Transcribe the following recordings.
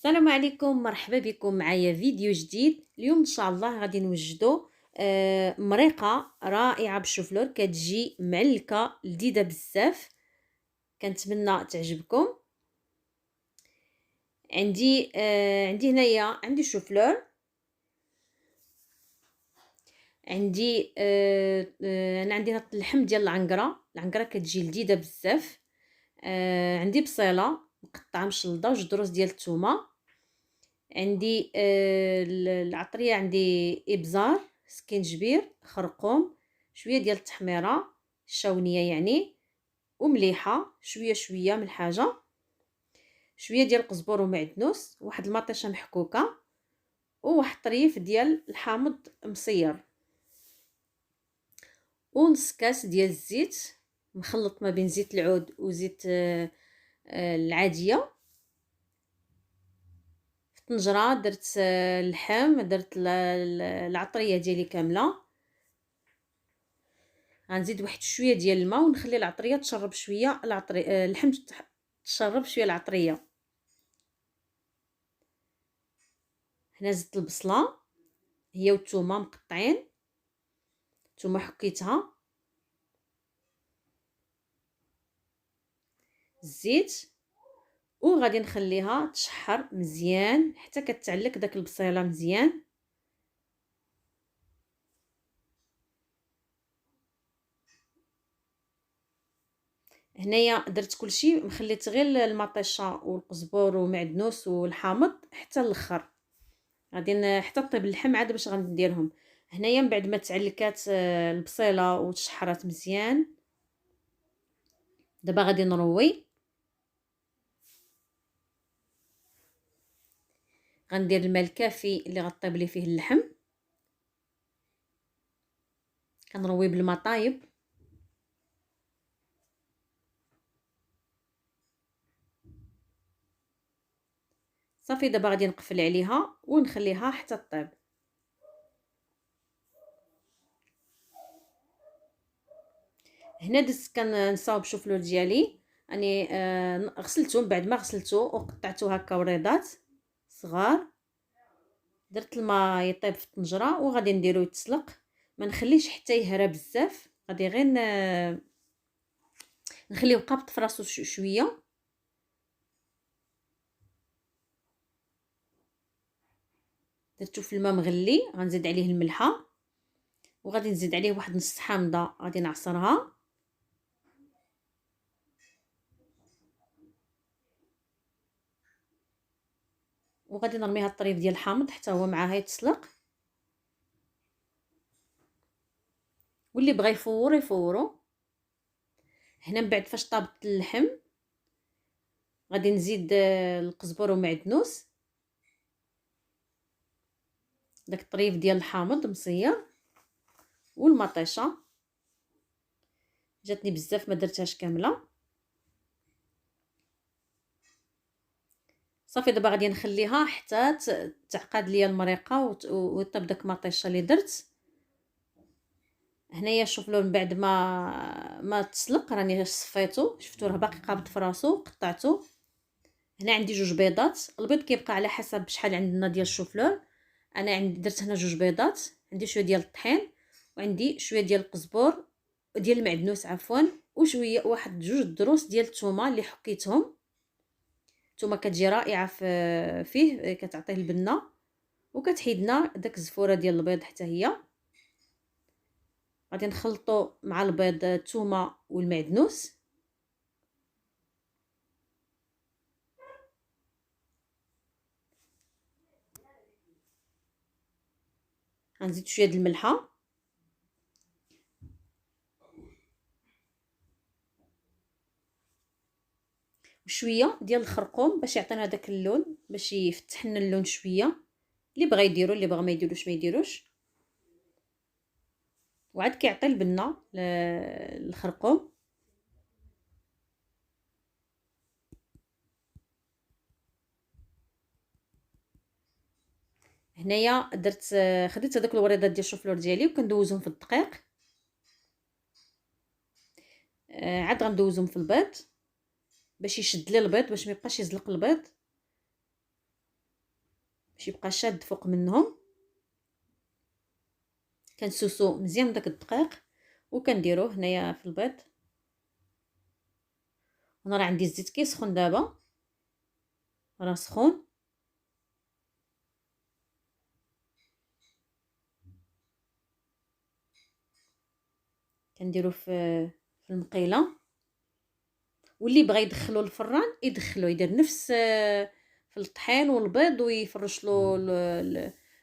السلام عليكم، مرحبا بكم معايا فيديو جديد. اليوم ان شاء الله غادي نوجدوا مريقه رائعه بالشوفلور، كتجي معلكه لذيذه بزاف. كنتمنى تعجبكم. عندي هنايا عندي شوفلور، عندي انا عندي هاد اللحم ديال العنقره كتجي لذيذه بزاف. عندي بصيله مقطعه مشلضه وجوج دروس ديال الثومه. عندي العطريه، عندي ابزار، سكينجبير، خرقوم، شويه ديال التحميره، الشاونيه يعني، ومليحه شويه شويه من حاجه، شويه ديال القزبر ومعدنوس، واحد المطيشه محكوكه، وواحد طريف ديال الحامض مصير، ونص كاس ديال الزيت مخلط ما بين زيت العود وزيت العاديه. طنجره درت اللحم، درت العطريه ديالي كامله. غنزيد واحد شويه ديال الماء ونخلي العطريه تشرب شويه، اللحم تشرب شويه العطريه. هنا زدت البصله هي والثومه مقطعين، الثومه حكيتها، الزيت، وغادي نخليها تشحر مزيان حتى كتعلق داك البصيله مزيان. هنايا درت كلشي، مخليت غير المطيشه والقزبر ومعدنوس والحامض حتى الاخر. غادي حتى طيب اللحم عاد باش غنديرهم. هنايا من بعد ما تعلكات البصيله وتشحرات مزيان، دابا غادي نروي. غندير الماء الكافي اللي غطيب لي فيه اللحم، كنروي بالماء طايب. صافي دابا غادي نقفل عليها ونخليها حتى طيب. هنا درت كنصاوب شوفلور ديالي، راني غسلته. من بعد ما غسلته وقطعته هكا وريضات صغار، درت الماء يطيب في الطنجره وغادي نديرو يتسلق. ما نخليش حتى يهرى بزاف، غادي غير نخليه قابط في راسو شويه. درتو في الماء مغلي، غنزيد عليه الملحه، وغادي نزيد عليه واحد نص حامضه غادي نعصرها، وغادي نرمي هاد الطريف ديال الحامض حتى هو معاها يتسلق. واللي بغى يفور يفورو. هنا من بعد فاش طابت اللحم غادي نزيد القزبر ومعدنوس، داك الطريف ديال الحامض مصير، والمطيشه جاتني بزاف ما درتهاش كامله. صافي دابا غادي نخليها حتى تعقد ليا المريقه وطيب داك المطيشه اللي درت. هنايا شوفوا من بعد ما تسلق راني صفيتو، شفتو راه باقي قابض في راسو، قطعته. هنا عندي جوج بيضات، البيض كيبقى على حسب شحال عندنا ديال الشوفلور. انا عندي درت هنا جوج بيضات، عندي شويه ديال الطحين، وعندي شويه ديال القزبر ديال المعدنوس عفوا، وشويه واحد جوج دروس ديال الثومه اللي حكيتهم. الثومه كتجي رائعه فيه، كتعطيه البنه وكتحيدنا داك الزفوره ديال البيض حتى هي. غادي نخلطو مع البيض الثومه والمعدنوس. غنزيد شويه د الملحه وشويه ديال الخرقوم باش يعطينا داك اللون، باش يفتح لنا اللون شويه. اللي بغى يديرو، اللي بغى ما يديروش ما يديروش. وعاد كيعطي البنه الخرقوم. هنايا درت خديت هذوك الوريضات ديال الشوفلور ديالي وكندوزهم في الدقيق. عاد غندوزهم في البيض باش يشد لي البيض، باش ما يبقاش يزلق البيض. باش يبقى شاد فوق منهم. كنسوسو مزيان داك الدقيق وكنديروه هنايا في البيض. انا راه عندي الزيت كيسخن دابا، راه سخون. كنديرو في المقيله، واللي بغى يدخلو الفران يدخلو، يدير نفس في الطحين والبيض ويفرش له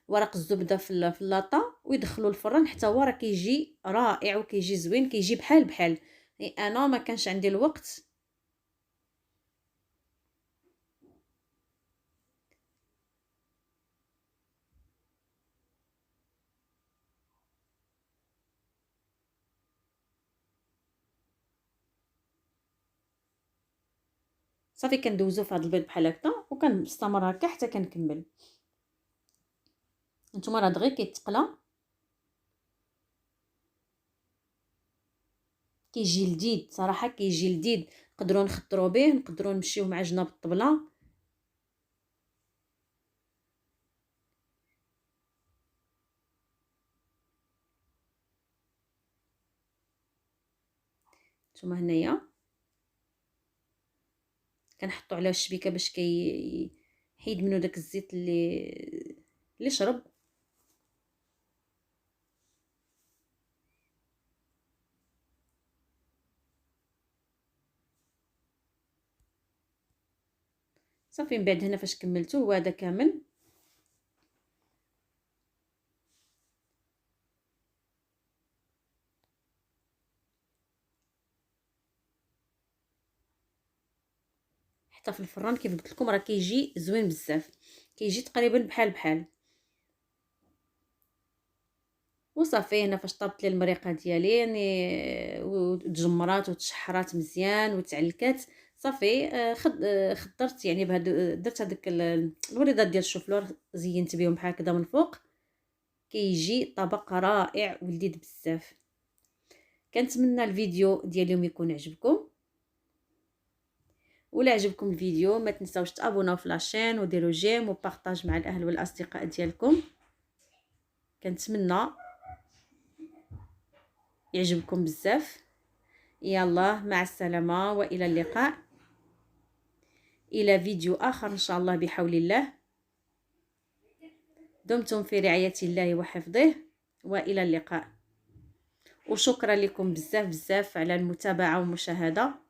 ورق الزبده في اللاطه ويدخلو الفران حتى هو راه كيجي رائع وكيجي زوين، كيجي بحال بحال. انا ما كانش عندي الوقت. صافي كندوزو في هذا البيض بحال هكا وكنستمر هكا حتى كنكمل. نتوما راه دغيا كيتقلى، كيجي لذيذ صراحه، كيجي لذيذ. نقدروا نخضروا به، نقدروا نمشيو مع جناب الطبله. نتوما هنايا كنحطو على الشبيكه باش حيد منو داك الزيت اللي شرب. صافي من بعد هنا فاش كملتو هو هذا كامل. حتى في الفران كيف قلت لكم راه كيجي زوين بزاف، كيجي تقريبا بحال بحال. وصافي هنا فاش طابت لي المريقه ديالي يعني وتجمرات وتشحرات مزيان وتعلكات، صافي خضرت يعني بهاد، درت هذاك الوريضات ديال الشوفلور، زينت بهم بحال هكذا من فوق. كيجي طبق رائع ولذيذ بزاف. كنتمنى الفيديو ديال اليوم يكون عجبكم. ولا عجبكم الفيديو ما تنساوش تابوناو في لاشين وديروا جيم وبارطاج مع الاهل والاصدقاء ديالكم. كنتمنى يعجبكم بزاف. يلا مع السلامة والى اللقاء، الى فيديو اخر ان شاء الله بحول الله. دمتم في رعاية الله وحفظه، والى اللقاء. وشكرا لكم بزاف بزاف على المتابعة والمشاهدة.